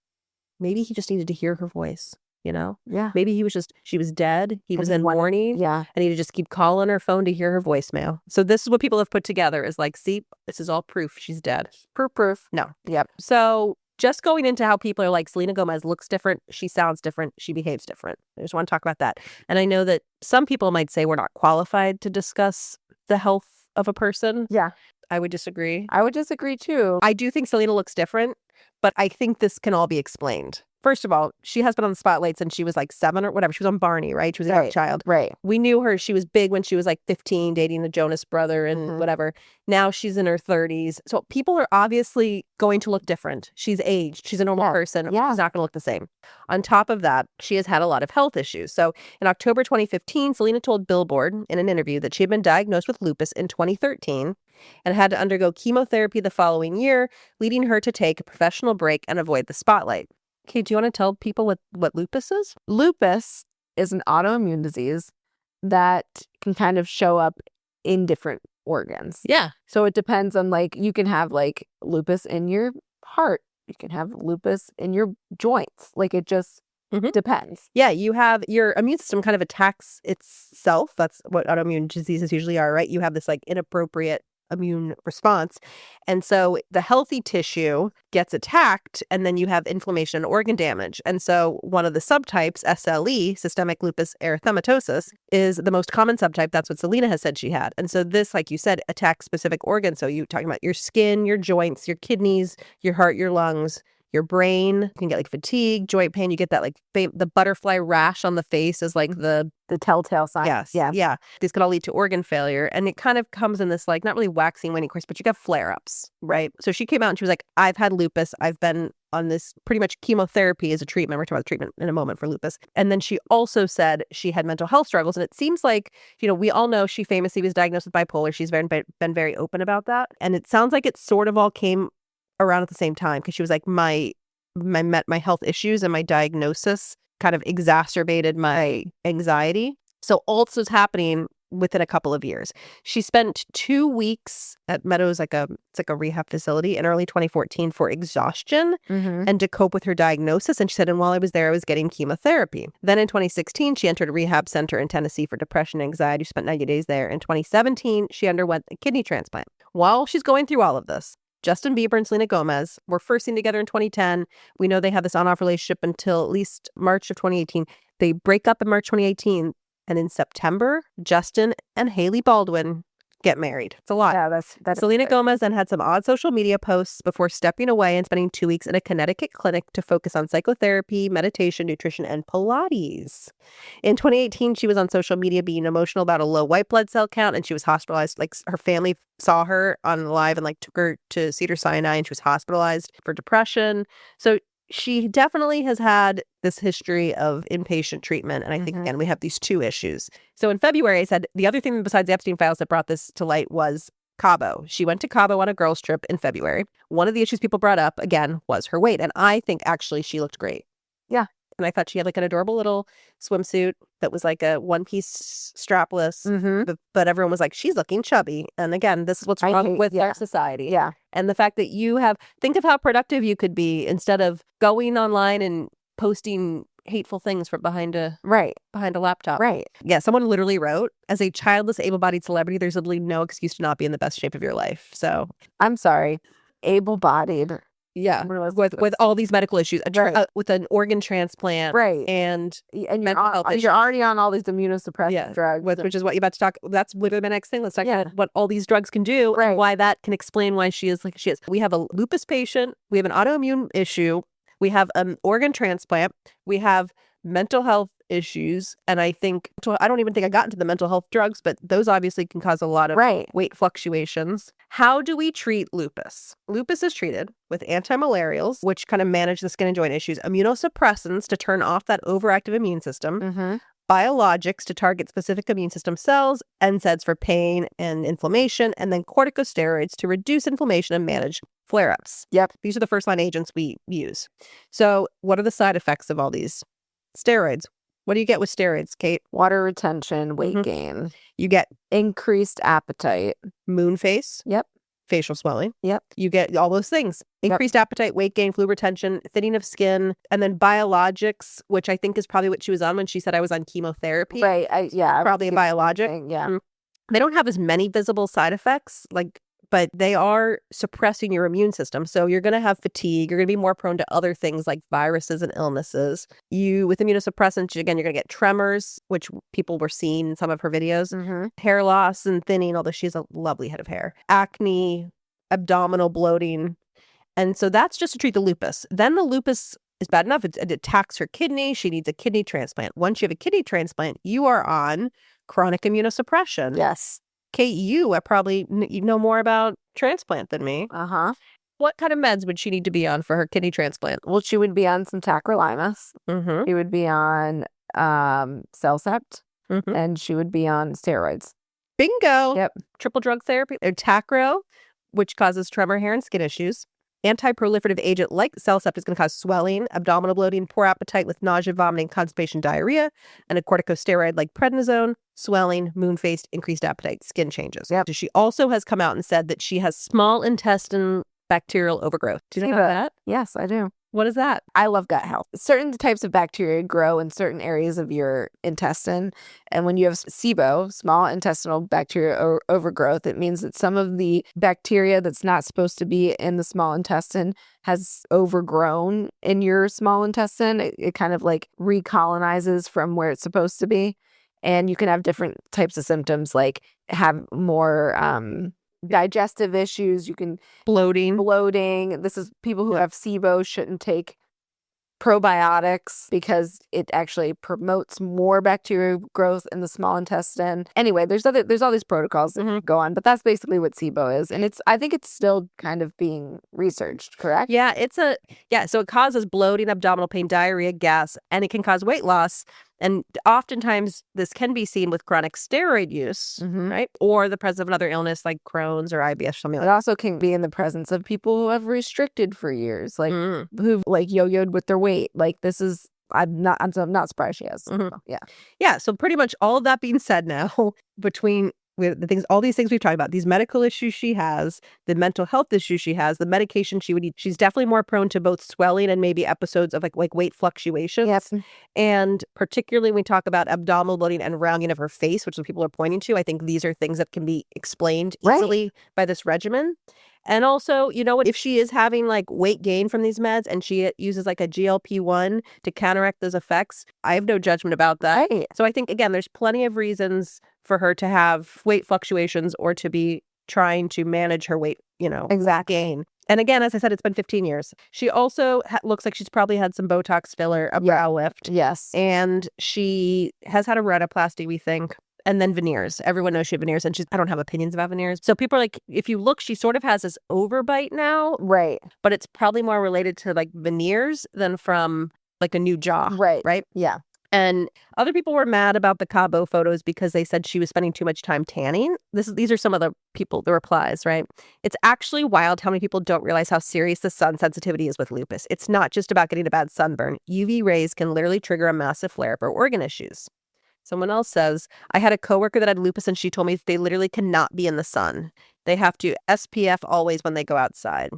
S3: maybe he just needed to hear her voice, you know?
S4: Yeah.
S3: Maybe she was dead. He was in mourning.
S4: Yeah.
S3: And he'd just keep calling her phone to hear her voicemail. So this is what people have put together is like, see, this is all proof she's dead.
S4: Proof.
S3: No.
S4: Yep.
S3: So just going into how people are like, Selena Gomez looks different, she sounds different, she behaves different. I just want to talk about that. And I know that some people might say we're not qualified to discuss the health of a person.
S4: Yeah.
S3: I would disagree.
S4: I would disagree too.
S3: I do think Selena looks different, but I think this can all be explained. First of all, she has been on the spotlight since she was like 7 or whatever. She was on Barney, right? She was a young child.
S4: Right.
S3: We knew her. She was big when she was like 15, dating the Jonas brother and whatever. Now she's in her 30s. So people are obviously going to look different. She's aged. She's a normal person.
S4: Yeah.
S3: She's not going to look the same. On top of that, she has had a lot of health issues. So in October 2015, Selena told Billboard in an interview that she had been diagnosed with lupus in 2013 and had to undergo chemotherapy the following year, leading her to take a professional break and avoid the spotlight. Okay, do you want to tell people what lupus is?
S4: Lupus is an autoimmune disease that can kind of show up in different organs.
S3: Yeah.
S4: So it depends on like, you can have like lupus in your heart. You can have lupus in your joints. Like it just depends.
S3: Yeah, you have your immune system kind of attacks itself. That's what autoimmune diseases usually are, right? You have this like inappropriate immune response. And so the healthy tissue gets attacked and then you have inflammation and organ damage. And so one of the subtypes, SLE, systemic lupus erythematosus, is the most common subtype. That's what Selena has said she had. And so this, like you said, attacks specific organs. So you're talking about your skin, your joints, your kidneys, your heart, your lungs, your brain. You can get like fatigue, joint pain. You get that like the butterfly rash on the face is like the
S4: telltale sign.
S3: Yes.
S4: Yeah.
S3: Yeah. These could all lead to organ failure. And it kind of comes in this like, not really waxing, waning course, but you get flare-ups, right? So she came out and she was like, I've had lupus. I've been on this pretty much chemotherapy as a treatment. We're talking about treatment in a moment for lupus. And then she also said she had mental health struggles. And it seems like, you know, we all know she famously was diagnosed with bipolar. She's been very open about that. And it sounds like it sort of all came around at the same time because she was like, my health issues and my diagnosis kind of exacerbated my anxiety. So all this was happening within a couple of years. She spent 2 weeks at Meadows, it's like a rehab facility in early 2014 for exhaustion and to cope with her diagnosis. And she said, and while I was there, I was getting chemotherapy. Then in 2016, she entered a rehab center in Tennessee for depression and anxiety. She spent 90 days there. In 2017, she underwent a kidney transplant. While she's going through all of this, Justin Bieber and Selena Gomez were first seen together in 2010. We know they have this on-off relationship until at least March of 2018. They break up in March 2018. And in September, Justin and Hailey Baldwin get married. It's a lot.
S4: Yeah, that's
S3: Selena Gomez then had some odd social media posts before stepping away and spending 2 weeks in a Connecticut clinic to focus on psychotherapy, meditation, nutrition, and Pilates. In 2018, she was on social media being emotional about a low white blood cell count, and she was hospitalized. Like, her family saw her on live and took her to Cedars-Sinai, and she was hospitalized for depression. So she definitely has had this history of inpatient treatment. And I think, again, we have these two issues. So in February, I said the other thing besides the Epstein files that brought this to light was Cabo. She went to Cabo on a girls' trip in February. One of the issues people brought up, again, was her weight. And I think actually she looked great.
S4: Yeah.
S3: And I thought she had an adorable little swimsuit that was like a one-piece strapless. But everyone was like, she's looking chubby. And again, this is what's wrong with our society.
S4: Yeah.
S3: And the fact that think of how productive you could be instead of going online and posting hateful things from behind a laptop.
S4: Right.
S3: Yeah, someone literally wrote, as a childless, able-bodied celebrity, there's literally no excuse to not be in the best shape of your life. So
S4: I'm sorry. Able-bodied.
S3: Yeah, with all these medical issues, with an organ transplant,
S4: right,
S3: and
S4: mental health issues. You're already on all these immunosuppressive drugs,
S3: which is what you're about to talk. That's literally my next thing. Let's talk about what all these drugs can do, and why that can explain why she is like she is. We have a lupus patient, we have an autoimmune issue, we have an organ transplant, we have mental health issues, and I don't even think I got into the mental health drugs, but those obviously can cause a lot of weight fluctuations. How do we treat lupus? Lupus is treated with antimalarials, which kind of manage the skin and joint issues, immunosuppressants to turn off that overactive immune system, biologics to target specific immune system cells, NSAIDs for pain and inflammation, and then corticosteroids to reduce inflammation and manage flare-ups.
S4: Yep.
S3: These are the first-line agents we use. So what are the side effects of all these steroids? What do you get with steroids, Kate?
S4: Water retention, weight gain.
S3: You get
S4: increased appetite.
S3: Moon face.
S4: Yep.
S3: Facial swelling.
S4: Yep.
S3: You get all those things. Increased appetite, weight gain, fluid retention, thinning of skin, and then biologics, which I think is probably what she was on when she said I was on chemotherapy.
S4: Right.
S3: Probably a biologic.
S4: Yeah.
S3: They don't have as many visible side effects, but they are suppressing your immune system. So you're going to have fatigue. You're going to be more prone to other things like viruses and illnesses. With immunosuppressants, again, you're going to get tremors, which people were seeing in some of her videos, hair loss and thinning, although she has a lovely head of hair, acne, abdominal bloating. And so that's just to treat the lupus. Then the lupus is bad enough. It attacks her kidney. She needs a kidney transplant. Once you have a kidney transplant, you are on chronic immunosuppression.
S4: Yes.
S3: Kate, you know more about transplant than me. What kind of meds would she need to be on for her kidney transplant?
S4: Well, she would be on some tacrolimus. She would be on Cellcept, and she would be on steroids.
S3: Bingo.
S4: Yep.
S3: Triple drug therapy. Tacro, which causes tremor, hair, and skin issues. Anti-proliferative agent like Cellcept is going to cause swelling, abdominal bloating, poor appetite with nausea, vomiting, constipation, diarrhea, and a corticosteroid like prednisone, swelling, moon-faced, increased appetite, skin changes.
S4: Yep.
S3: She also has come out and said that she has small intestine bacterial overgrowth. Do you know about that?
S4: Yes, I do.
S3: What is that?
S4: I love gut health. Certain types of bacteria grow in certain areas of your intestine. And when you have SIBO, small intestinal bacteria overgrowth, it means that some of the bacteria that's not supposed to be in the small intestine has overgrown in your small intestine. It kind of recolonizes from where it's supposed to be. And you can have different types of symptoms, like have more digestive issues. You can bloating. This is people who have SIBO shouldn't take probiotics because it actually promotes more bacteria growth in the small intestine. Anyway, there's all these protocols that go on, but that's basically what SIBO is, and I think it's still kind of being researched. Correct?
S3: Yeah, so it causes bloating, abdominal pain, diarrhea, gas, and it can cause weight loss. And oftentimes this can be seen with chronic steroid use, right? Or the presence of another illness like Crohn's or IBS or something like that.
S4: It also can be in the presence of people who have restricted for years, who've yo-yoed with their weight. This is I'm not surprised she has.
S3: Mhm.
S4: Yeah.
S3: Yeah. So pretty much all of that being said now, between all these things we've talked about, these medical issues she has, the mental health issues she has, the medication she would need, she's definitely more prone to both swelling and maybe episodes of like weight fluctuations.
S4: Yes.
S3: And particularly when we talk about abdominal bloating and rounding of her face, which is what people are pointing to, I think these are things that can be explained easily by this regimen. And also, you know what, if she is having like weight gain from these meds and she uses like a GLP-1 to counteract those effects, I have no judgment about that.
S4: Right.
S3: So I think, again, there's plenty of reasons for her to have weight fluctuations or to be trying to manage her weight,
S4: Exactly.
S3: gain. And again, as I said, it's been 15 years. She also looks like she's probably had some Botox filler, a brow lift.
S4: Yes.
S3: And she has had a rhinoplasty, we think. And then veneers. Everyone knows she had veneers, and I don't have opinions about veneers. So people are like, if you look, she sort of has this overbite now,
S4: Right.
S3: but it's probably more related to like veneers than from like a new jaw. Right.
S4: Yeah.
S3: And other people were mad about the Cabo photos because they said she was spending too much time tanning. These are some of the replies, right? It's actually wild how many people don't realize how serious the sun sensitivity is with lupus. It's not just about getting a bad sunburn. UV rays can literally trigger a massive flare for organ issues. Someone else says, I had a coworker that had lupus and she told me they literally cannot be in the sun. They have to SPF always when they go outside.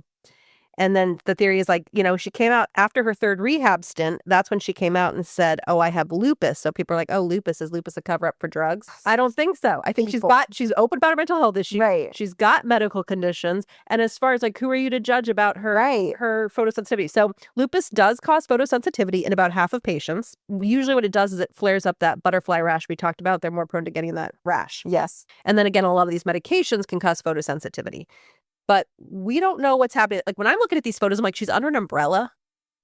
S3: And then the theory is like, she came out after her third rehab stint. That's when she came out and said, oh, I have lupus. So people are like, oh, lupus. Is lupus a cover up for drugs? I don't think so. I think she's open about her mental health issues.
S4: Right.
S3: She's got medical conditions. And as far as like, who are you to judge about her photosensitivity? So lupus does cause photosensitivity in about half of patients. Usually what it does is it flares up that butterfly rash we talked about. They're more prone to getting that rash.
S4: Yes.
S3: And then again, a lot of these medications can cause photosensitivity. But we don't know what's happening. Like when I'm looking at these photos, I'm like, she's under an umbrella.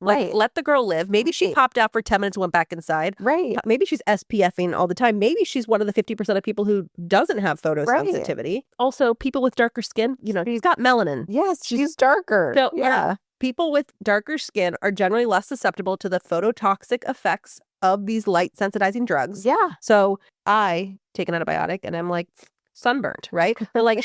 S3: Like, let the girl live. Maybe she popped out for 10 minutes and went back inside.
S4: Right.
S3: Maybe she's SPFing all the time. Maybe she's one of the 50% of people who doesn't have photosensitivity. Right. Also, people with darker skin, she's got melanin.
S4: Yes, she's darker.
S3: So, yeah. People with darker skin are generally less susceptible to the phototoxic effects of these light sensitizing drugs.
S4: Yeah.
S3: So I take an antibiotic and I'm like, sunburned, right? But like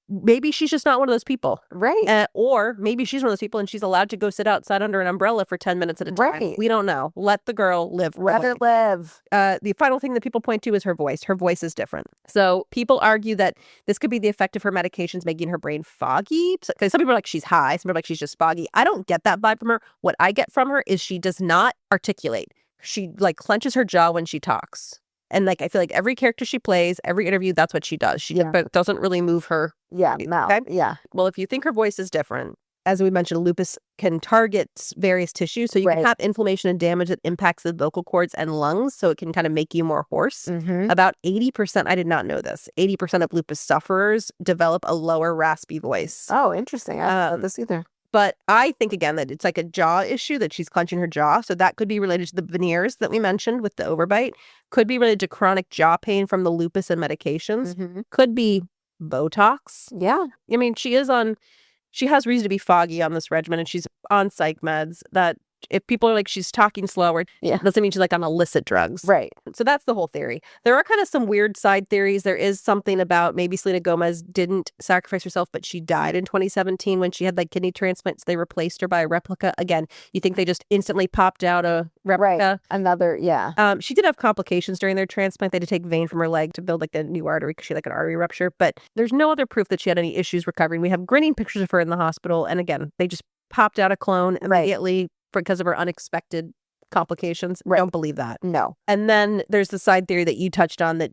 S3: maybe she's just not one of those people.
S4: Right.
S3: Or maybe she's one of those people and she's allowed to go sit outside under an umbrella for 10 minutes at a time.
S4: Right.
S3: We don't know. Let the girl live.
S4: Let her live.
S3: The final thing that people point to is her voice. Her voice is different. So people argue that this could be the effect of her medications making her brain foggy. Because some people are like, she's high. Some people are like, she's just foggy. I don't get that vibe from her. What I get from her is she does not articulate. She like clenches her jaw when she talks. And like, I feel like every character she plays, every interview, that's what she does. She doesn't really move her.
S4: Yeah. Mouth.
S3: Okay?
S4: Yeah.
S3: Well, if you think her voice is different, as we mentioned, lupus can target various tissues. So you can have inflammation and damage that impacts the vocal cords and lungs. So it can kind of make you more hoarse.
S4: Mm-hmm.
S3: About 80%, I did not know this, 80% of lupus sufferers develop a lower raspy voice.
S4: Oh, interesting. I don't know this either.
S3: But I think, again, that it's like a jaw issue, that she's clenching her jaw. So that could be related to the veneers that we mentioned with the overbite. Could be related to chronic jaw pain from the lupus and medications.
S4: Mm-hmm.
S3: Could be Botox.
S4: Yeah.
S3: I mean, she has reason to be foggy on this regimen, and she's on psych meds that if people are like, she's talking slower, doesn't mean she's like on illicit drugs.
S4: Right.
S3: So that's the whole theory. There are kind of some weird side theories. There is something about maybe Selena Gomez didn't sacrifice herself, but she died in 2017 when she had like kidney transplants. They replaced her by a replica. Again, you think they just instantly popped out a replica?
S4: Right. Another, yeah.
S3: She did have complications during their transplant. They had to take vein from her leg to build like a new artery because she had like an artery rupture. But there's no other proof that she had any issues recovering. We have grinning pictures of her in the hospital. And again, they just popped out a clone immediately because of her unexpected complications. Right. Don't believe that.
S4: No.
S3: And then there's the side theory that you touched on that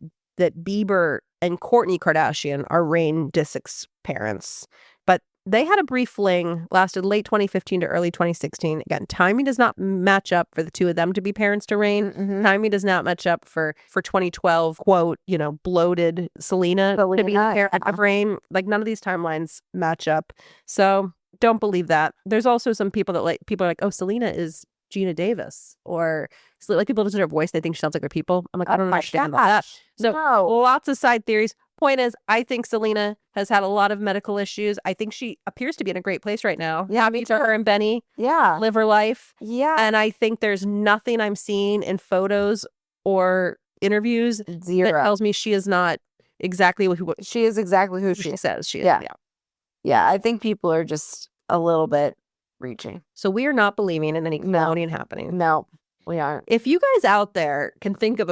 S3: Bieber and Kourtney Kardashian are Rain Disick's parents. But they had a brief fling, lasted late 2015 to early 2016. Again, timing does not match up for the two of them to be parents to Rain.
S4: Mm-hmm.
S3: Timing does not match up for 2012, quote, bloated Selena to be the parent of Rain. Like none of these timelines match up. So don't believe that. There's also some people that people are like, oh, Selena is Gina Davis, or like people listen to her voice, they think she sounds like her people. I'm like, I don't understand that. So lots of side theories. Point is, I think Selena has had a lot of medical issues. I think she appears to be in a great place right now.
S4: Yeah,
S3: happy to her and Benny.
S4: Yeah,
S3: live her life.
S4: Yeah,
S3: and I think there's nothing I'm seeing in photos or interviews that tells me she is not exactly who
S4: she is. Exactly who she
S3: says she is.
S4: Yeah, I think people are just a little bit reaching.
S3: So we are not believing in any cloning happening.
S4: No. We aren't.
S3: If you guys out there can think of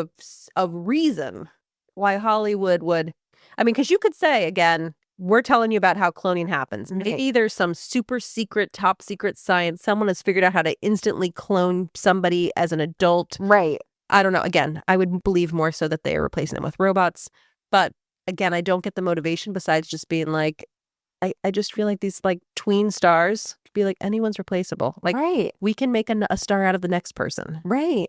S3: a reason why Hollywood would, I mean, because you could say, again, we're telling you about how cloning happens. Maybe there's some super secret, top secret science. Someone has figured out how to instantly clone somebody as an adult.
S4: Right.
S3: I don't know. Again, I would believe more so that they are replacing them with robots. But again, I don't get the motivation besides just being like, I just feel like these like tween stars could be like anyone's replaceable. Like
S4: Right.
S3: we can make a star out of the next person.
S4: Right.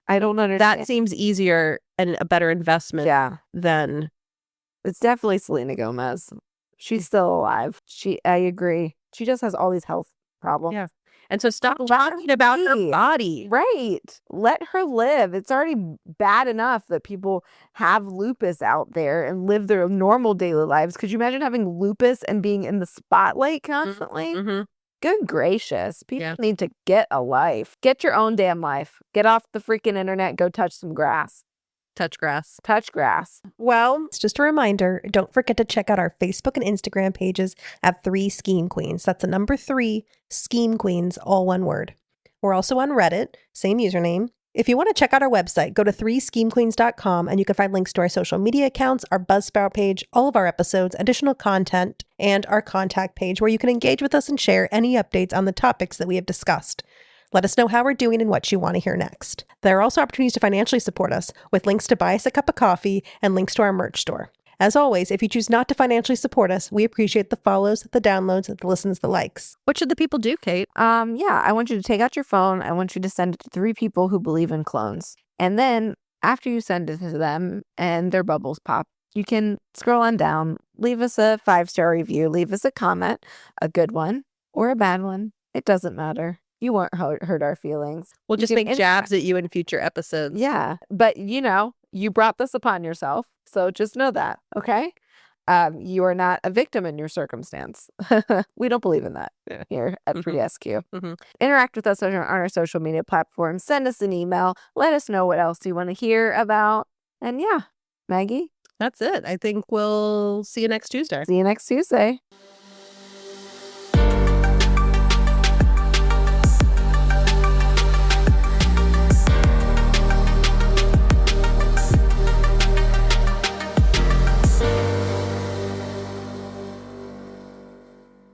S4: I don't understand.
S3: That seems easier and a better investment
S4: Yeah.
S3: than
S4: It's definitely Selena Gomez. She's still alive. I agree. She just has all these health problems.
S3: Yeah. And so stop
S4: Let
S3: talking about her
S4: be.
S3: body.
S4: Right. Let her live. It's already bad enough that people have lupus out there and live their normal daily lives. Could you imagine having lupus and being in the spotlight constantly?
S3: Mm-hmm.
S4: Good gracious. People
S3: Yeah.
S4: need to get a life. Get your own damn life. Get off the freaking internet. Go touch some grass.
S3: Touch grass.
S4: Touch grass.
S3: Well,
S2: It's just a reminder, don't forget to check out our Facebook and Instagram pages at 3 Scheme Queens. That's the number 3 Scheme Queens, all one word. We're also on Reddit, same username. If you want to check out our website, go to 3schemequeens.com and you can find links to our social media accounts, our Buzzsprout page, all of our episodes, additional content, and our contact page where you can engage with us and share any updates on the topics that we have discussed. Let us know how we're doing and what you want to hear next. There are also opportunities to financially support us with links to buy us a cup of coffee and links to our merch store. As always, if you choose not to financially support us, we appreciate the follows, the downloads, the listens, the likes.
S3: what should the people do, Kate?
S4: Yeah, I want you to take out your phone. I want you to send it to 3 people who believe in clones. And then after you send it to them and their bubbles pop, you can scroll on down, leave us a 5-star review, leave us a comment, a good one or a bad one. It doesn't matter. You won't hurt our feelings.
S3: We'll
S4: You
S3: just
S4: can
S3: make jabs at you in future episodes.
S4: Yeah, but you brought this upon yourself, so just know that, okay? You are not a victim in your circumstance. We don't believe in that here at
S3: Mhm.
S4: 3SQ.
S3: Mhm.
S4: Interact with us on our social media platforms. Send us an email. Let us know what else you want to hear about. And yeah, Maggie,
S3: That's it. I think we'll see you next Tuesday.
S4: see you next Tuesday.